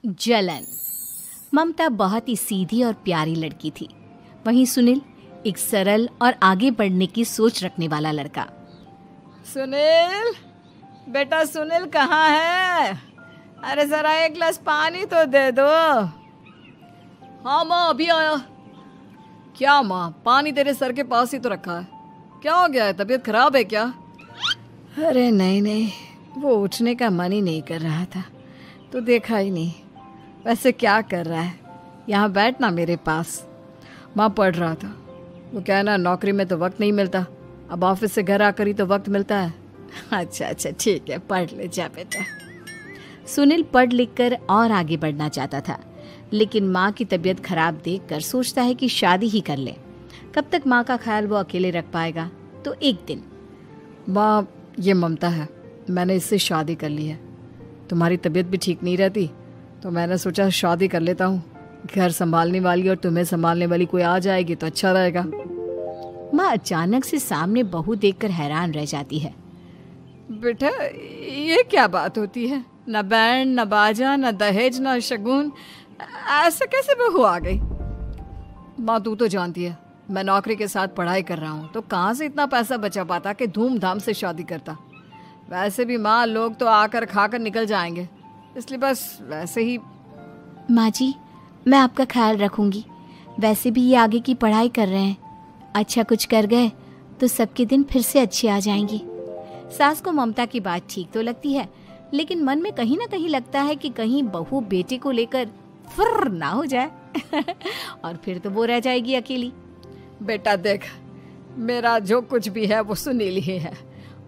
जलन। ममता बहुत ही सीधी और प्यारी लड़की थी, वहीं सुनील एक सरल और आगे बढ़ने की सोच रखने वाला लड़का। सुनील, बेटा सुनील कहाँ है? अरे जरा एक गिलास पानी तो दे दो। हाँ माँ, अभी आया। क्या माँ, पानी तेरे सर के पास ही तो रखा है, क्या हो गया है? तबीयत खराब है क्या? अरे नहीं नहीं, वो उठने का मन ही नहीं कर रहा था, तो देखा ही नहीं। वैसे क्या कर रहा है? यहाँ बैठ ना मेरे पास। माँ पढ़ रहा था। वो क्या है ना, नौकरी में तो वक्त नहीं मिलता, अब ऑफिस से घर आकर ही तो वक्त मिलता है। अच्छा अच्छा ठीक है, पढ़ ले जा बेटा। सुनील पढ़ लिख कर और आगे बढ़ना चाहता था, लेकिन माँ की तबीयत खराब देखकर सोचता है कि शादी ही कर ले। कब तक माँ का ख्याल वो अकेले रख पाएगा? तो एक दिन, माँ ये ममता है, मैंने इससे शादी कर ली है। तुम्हारी तबीयत भी ठीक नहीं रहती, तो मैंने सोचा शादी कर लेता हूँ। घर संभालने वाली और तुम्हें संभालने वाली कोई आ जाएगी तो अच्छा रहेगा। माँ अचानक से सामने बहू देखकर हैरान रह जाती है। बेटा ये क्या बात होती है? न बैंड, न बाजा, न दहेज, न शगुन, ऐसे कैसे बहू आ गई? माँ तू तो जानती है, मैं नौकरी के साथ पढ़ाई कर रहा हूँ, तो कहाँ से इतना पैसा बचा पाता कि धूमधाम से शादी करता। वैसे भी माँ, लोग तो आकर खाकर निकल जाएंगे, इसलिए बस वैसे ही। माँ जी, मैं आपका ख्याल रखूंगी। वैसे भी ये आगे की पढ़ाई कर रहे हैं, अच्छा कुछ कर गए तो सबके दिन फिर से अच्छे आ जाएंगे। सास को ममता की बात ठीक तो लगती है, लेकिन मन में कहीं ना कहीं लगता है कि कहीं बहू बेटे को लेकर फुर्र ना हो जाए और फिर तो वो रह जाएगी अकेली। बेटा देख, मेरा जो कुछ भी है वो सुनील ही है,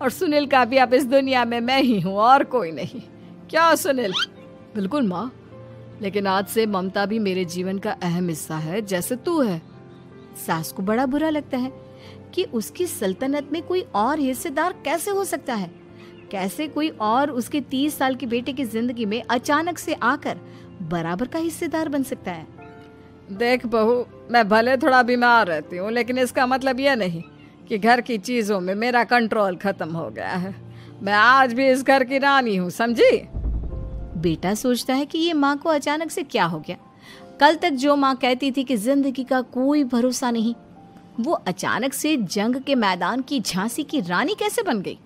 और सुनील का भी अब इस दुनिया में मैं ही हूँ और कोई नहीं। क्या सुनील? बिल्कुल माँ, लेकिन आज से ममता भी मेरे जीवन का अहम हिस्सा है, जैसे तू है। सास को बड़ा बुरा लगता है कि उसकी सल्तनत में कोई और हिस्सेदार कैसे हो सकता है। कैसे कोई और उसके 30 साल के बेटे की जिंदगी में अचानक से आकर बराबर का हिस्सेदार बन सकता है। देख बहू, मैं भले थोड़ा बीमार रहती हूँ, लेकिन इसका मतलब यह नहीं कि घर की चीजों में मेरा कंट्रोल खत्म हो गया है। मैं आज भी इस घर की रानी हूँ, समझी? बेटा सोचता है कि ये माँ को अचानक से क्या हो गया। कल तक जो माँ कहती थी कि जिंदगी का कोई भरोसा नहीं, वो अचानक से जंग के मैदान की झांसी की रानी कैसे बन गई?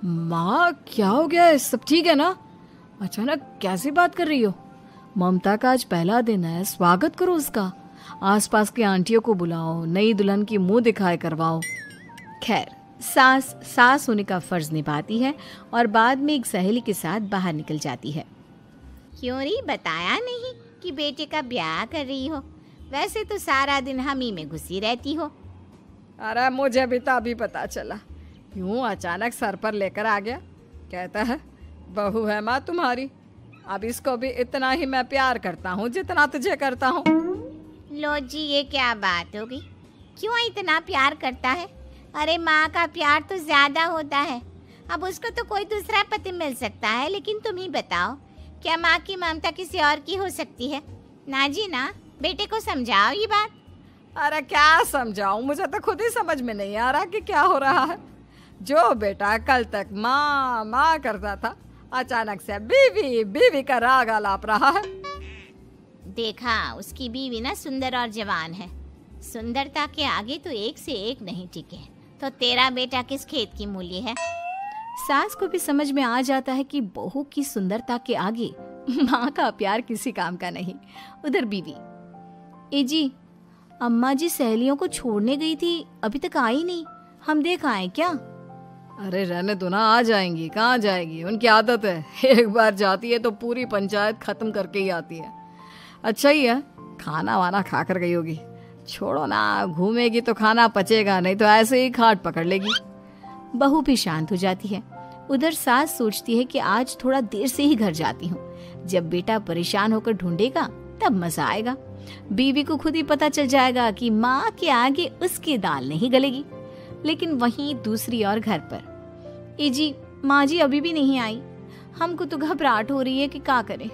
माँ क्या हो गया है? सब ठीक है ना? अचानक कैसी बात कर रही हो? ममता का आज पहला दिन है, स्वागत करो उसका। आसपास की आंटियों को बुलाओ, नई दुल्हन की मुंह दिखाए करवाओ। खैर, सास होने का फर्ज निभाती है और बाद में एक सहेली के साथ बाहर निकल जाती है। क्यों री, बताया नहीं कि बेटे का ब्याह कर रही हो? वैसे तो सारा दिन हम ही में घुसी रहती हो। अरे मुझे भी तो अभी पता चला, यूं अचानक सर पर लेकर आ गया। कहता है बहू है माँ तुम्हारी, अब इसको भी इतना ही मैं प्यार करता हूँ जितना तुझे करता हूँ। लो जी, ये क्या बात होगी? क्यों इतना प्यार करता है? अरे माँ का प्यार तो ज्यादा होता है। अब उसको तो कोई दूसरा पति मिल सकता है, लेकिन तुम ही बताओ, क्या माँ की ममता किसी और की हो सकती है? ना जी ना, बेटे को समझाओ ये बात। अरे क्या समझाऊं, मुझे तो खुद ही समझ में नहीं आ रहा कि क्या हो रहा है। जो बेटा कल तक माँ माँ करता था, अचानक से बीवी बीवी का राग आलाप रहा है। देखा, उसकी बीवी ना सुंदर और जवान है। सुंदरता के आगे तो एक से एक नहीं टिके, तो तेरा बेटा किस खेत की मूली है? सास को भी समझ में आ जाता है कि बहू की सुंदरता के आगे माँ का प्यार किसी काम का नहीं। उधर बीवी, ए जी, अम्मा जी सहेलियों को छोड़ने गई थी, अभी तक आई नहीं, हम देख आए क्या? अरे रहने दो ना, आ जाएंगी। कहाँ जाएगी, उनकी आदत है, एक बार जाती है तो पूरी पंचायत खत्म करके ही आती है। अच्छा ही है, खाना वाना खा कर गई होगी। छोड़ो ना, घूमेगी तो खाना पचेगा, नहीं तो ऐसे ही खाट पकड़ लेगी। बहू भी शांत हो जाती है। उधर सास सोचती है कि आज थोड़ा देर से ही घर जाती हूँ, जब बेटा परेशान होकर ढूंढेगा तब मजा आएगा। बीवी को खुद ही पता चल जाएगा कि माँ के आगे उसकी दाल नहीं गलेगी। लेकिन वहीं दूसरी ओर घर पर, ए जी, माँ जी अभी भी नहीं आई, हमको तो घबराहट हो रही है कि क्या करें,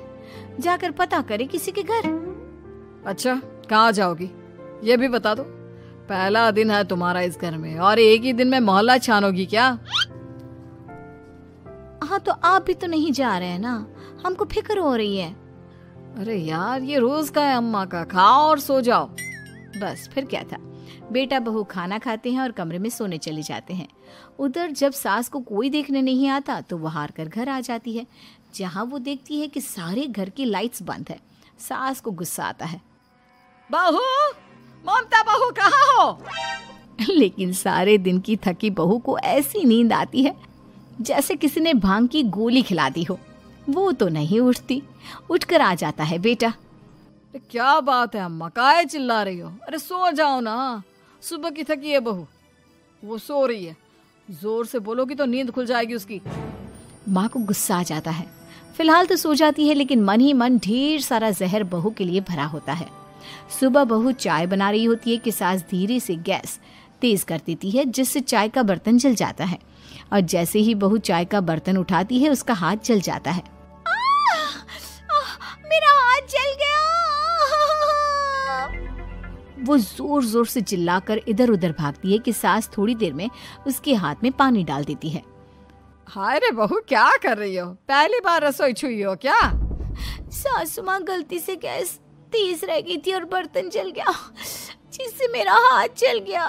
जाकर पता करें किसी के घर। अच्छा, कहाँ जाओगी ये भी बता दो। पहला दिन है तुम्हारा इस घर में और एक ही दिन में मोहल्ला छानोगी क्या? हाँ, तो आप भी तो नहीं जा रहे हैं ना, हमको फिक्र हो रही है। अरे यार, ये रोज का है अम्मा का, खाओ और सो जाओ। बस फिर क्या था, बेटा बहू खाना खाते हैं और कमरे में सोने चले जाते हैं। उधर जब सास को कोई देखने नहीं आता तो वो हार कर घर आ जाती है, जहाँ वो देखती है कि सारे घर की लाइट्स बंद है। सास को गुस्सा आता है। बहू, ममता बहू कहाँ हो? लेकिन सारे दिन की थकी बहू को ऐसी नींद आती है जैसे किसी ने भांग की गोली खिला दी हो। वो तो नहीं उठती। उठकर आ जाता है बेटा। क्या बात है अम्मा, काहे चिल्ला रही हो? अरे सो जाओ ना, सुबह की थकी है बहू, वो सो रही है। जोर से बोलोगी तो नींद खुल जाएगी उसकी। माँ को गुस्सा आ जाता है। फिलहाल तो सो जाती है, लेकिन मन ही मन ढेर सारा जहर बहू के लिए भरा होता है। सुबह बहू चाय बना रही होती है कि सास धीरे से गैस तेज कर देती है, जिससे चाय का बर्तन जल जाता है। और जैसे ही बहू चाय का बर्तन उठाती है, उसका हाथ जल जाता है। मेरा हाथ जल गया। वो जोर जोर से चिल्लाकर इधर उधर भागती है कि सास थोड़ी देर में उसके हाथ में पानी डाल देती है। हाय रे बहू, क्या कर रही हो? पहली बार रसोई छुई हो क्या? सासू माँ गलती से गैस तेज रह गई थी और बर्तन जल गया, जिससे मेरा हाथ जल गया।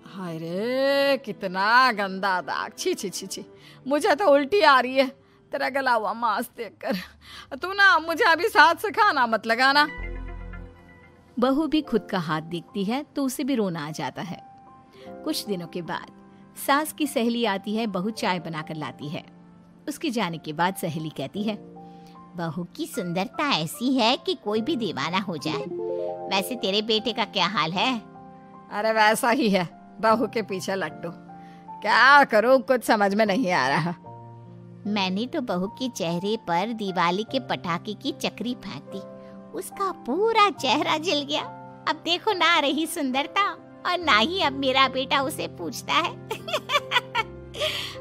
हाय रे, कितना गंदा दाग। छी छी छी छी, मुझे तो उल्टी आ रही है तेरा गला हुआ मांस देखकर। तू ना मुझे अभी साथ से खाना मत लगाना। बहू भी खुद का हाथ देखती है तो उसे भी रोना आ जाता है। कुछ दिनों के बाद सास की सहेली आती है, बहू चाय बनाकर लाती है। उसके जाने के बाद सहेली कहती है, बहू की सुंदरता ऐसी है कि कोई भी दीवाना हो जाए। वैसे तेरे बेटे का क्या हाल है? अरे वैसा ही है, बहू के पीछे लट्टू। क्या करूं, कुछ समझ में नहीं आ रहा। मैंने तो बहू के चेहरे पर दिवाली के पटाखे की चक्री फेंक दी, उसका पूरा चेहरा जल गया। अब देखो ना रही सुंदरता, और ना ही अब मेरा बेटा उसे पूछता है।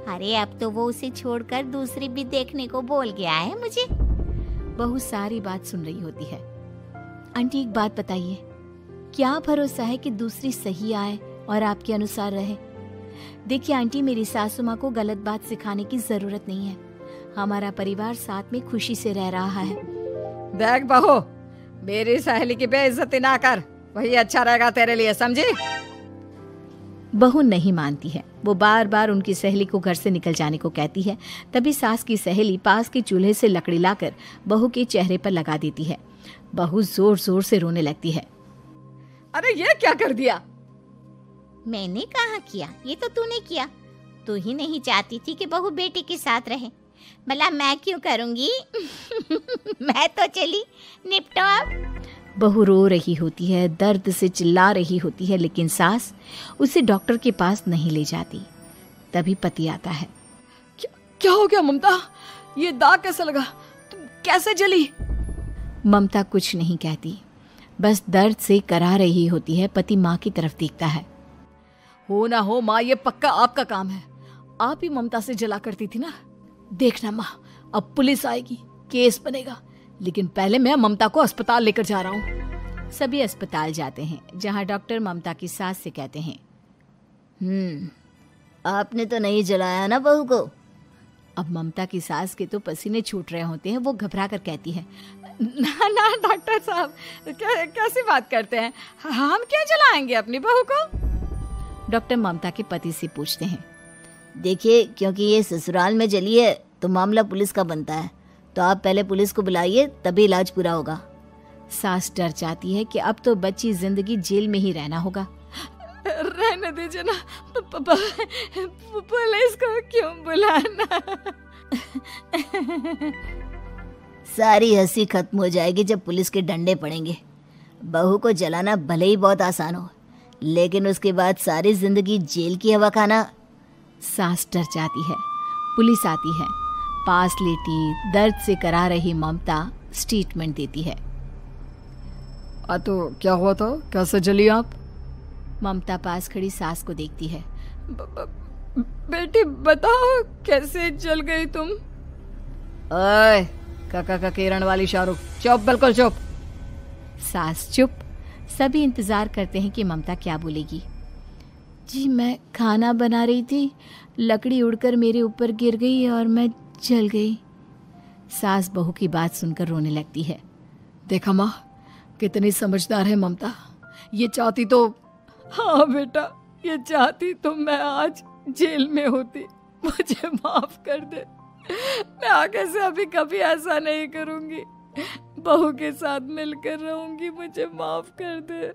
अरे अब तो वो उसे छोड़कर दूसरी भी देखने को बोल गया है मुझे। बहू सारी बात सुन रही होती है। आंटी एक बात बताइए, क्या भरोसा है कि दूसरी सही आए और आपके अनुसार रहे? देखिए आंटी, मेरी सासू माँ को गलत बात सिखाने की जरूरत नहीं है। हमारा परिवार साथ में खुशी से रह रहा है। देख बहू, मेरी सहेली की बेइज्जती ना कर, वही अच्छा रहेगा तेरे लिए, समझी? बहू नहीं मानती है। वो बार बार उनकी सहेली को घर से निकल जाने को कहती है। तभी सास की सहेली पास के चूल्हे से लकड़ी लाकर बहू के चेहरे पर लगा देती है। बहू जोर जोर से रोने लगती है। अरे ये क्या कर दिया? मैंने कहाँ किया, ये तो तूने किया। तू ही नहीं चाहती थी कि बहू बेटे के साथ रहे, भला मैं क्यों करूंगी? मैं तो चली, निपटो अब। बहू रो रही होती है, दर्द से चिल्ला रही होती है, लेकिन सास उसे डॉक्टर के पास नहीं ले जाती। तभी पति आता है। क्या हो गया ममता? ये दाग कैसे लगा? तुम कैसे जली? ममता कुछ नहीं कहती, बस दर्द से करा रही होती है। पति माँ की तरफ देखता है। हो ना हो माँ, ये पक्का आपका काम है। आप ही ममता से जला करती थी ना। देखना माँ, अब पुलिस आएगी, केस बनेगा, लेकिन पहले मैं ममता को अस्पताल लेकर जा रहा हूँ। सभी अस्पताल जाते हैं, जहाँ डॉक्टर ममता की सास से कहते हैं, आपने तो नहीं जलाया ना बहू को? अब ममता की सास के तो पसीने छूट रहे होते हैं। वो घबरा कर कहती है, ना ना डॉक्टर साहब, कैसी बात करते हैं? हम क्या जलाएंगे अपनी बहू को? डॉक्टर ममता के पति से पूछते हैं, देखिए, क्योंकि ये ससुराल में जली है तो मामला पुलिस का बनता है, तो आप पहले पुलिस को बुलाइए, तभी इलाज पूरा होगा। सास डर जाती है कि अब तो बच्ची जिंदगी जेल में ही रहना होगा। रहने दीजिए ना, पुलिस को क्यों बुलाना? सारी हंसी खत्म हो जाएगी जब पुलिस के डंडे पड़ेंगे। बहू को जलाना भले ही बहुत आसान हो, लेकिन उसके बाद सारी जिंदगी जेल की हवा खाना। सास डर जाती है। पुलिस आती है। पास लेटी दर्द से करा रही ममता स्टेटमेंट देती है। तो क्या हुआ था? कैसे जली आप? ममता पास खड़ी सास को देखती है। बेटी बताओ, कैसे जल गई तुम? ओए, काका का किरण वाली शाहरुख, चुप, बिल्कुल चुप। सास चुप। सभी इंतजार करते हैं कि ममता क्या बोलेगी। जी मैं खाना बना रही थी, लकड़ी उड़कर मेरे ऊपर गिर गई और मैं जल गई। सास बहू की बात सुनकर रोने लगती है। देखा माँ, कितनी समझदार है ममता। ये चाहती तो, हाँ बेटा, ये चाहती तो मैं आज जेल में होती। मुझे माफ कर दे, मैं आगे से अभी कभी ऐसा नहीं करूंगी। बहू के साथ मिलकर रहूंगी, मुझे माफ कर दे।